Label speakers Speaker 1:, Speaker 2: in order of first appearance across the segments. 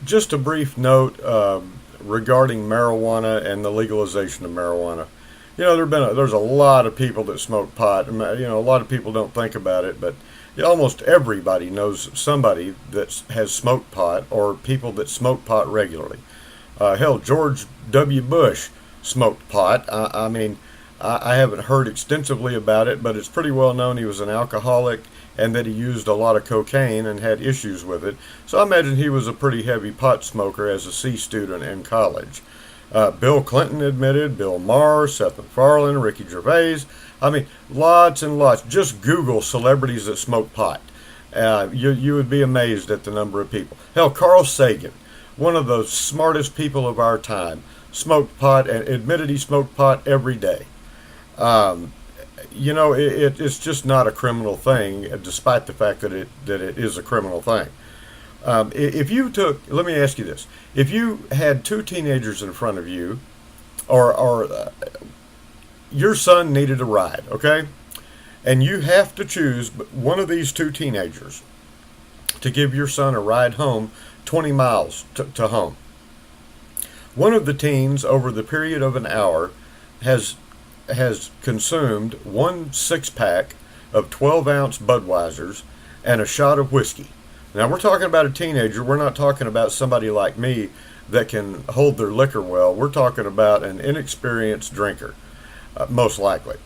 Speaker 1: Just a brief note regarding marijuana and the legalization of marijuana. There's a lot of people that smoke pot. A lot of people don't think about it, but almost everybody knows somebody that has smoked pot or people that smoke pot regularly. Hell, George W. Bush smoked pot. I haven't heard extensively about it, but it's pretty well known he was an alcoholic and that he used a lot of cocaine and had issues with it. So I imagine he was a pretty heavy pot smoker as a C student in college. Bill Clinton admitted, Bill Maher, Seth MacFarlane, Ricky Gervais. Lots and lots. Just Google celebrities that smoke pot. You would be amazed at the number of people. Hell, Carl Sagan, one of the smartest people of our time, smoked pot and admitted he smoked pot every day. It's just not a criminal thing, despite the fact that it is a criminal thing. Let me ask you this: if you had two teenagers in front of you, or your son needed a ride, okay, and you have to choose one of these two teenagers to give your son a ride home, 20 miles to home. One of the teens, over the period of an hour, has consumed 1 6-pack of 12-ounce Budweisers and a shot of whiskey. Now, we're talking about a teenager. We're not talking about somebody like me that can hold their liquor well. We're talking about an inexperienced drinker, most likely.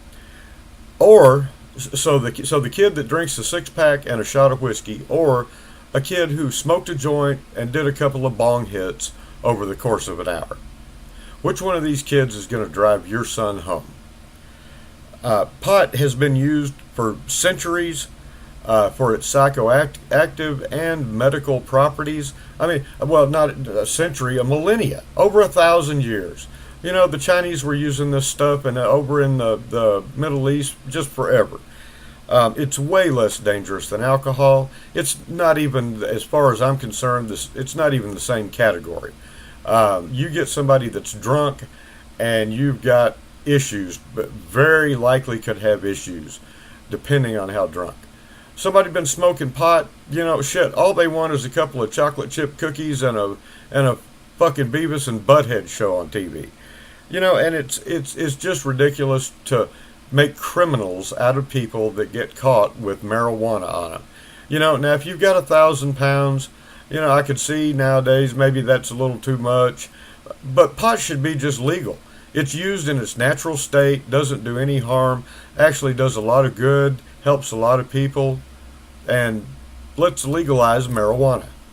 Speaker 1: Or, so the kid that drinks a 6-pack and a shot of whiskey, or a kid who smoked a joint and did a couple of bong hits over the course of an hour. Which one of these kids is going to drive your son home? Pot has been used for centuries for its psychoactive and medical properties. Not a century, a millennia, over 1,000 years. The Chinese were using this stuff, and over in the Middle East, just forever. It's way less dangerous than alcohol. It's not even, as far as I'm concerned, it's not even the same category. You get somebody that's drunk, and you've got issues, but very likely could have issues, depending on how drunk. Somebody been smoking pot, all they want is a couple of chocolate chip cookies and a fucking Beavis and Butthead show on TV. And it's just ridiculous to make criminals out of people that get caught with marijuana on them. Now if you've got 1,000 pounds, I could see nowadays maybe that's a little too much, but pot should be just legal. It's used in its natural state, doesn't do any harm, actually does a lot of good, helps a lot of people, and let's legalize marijuana.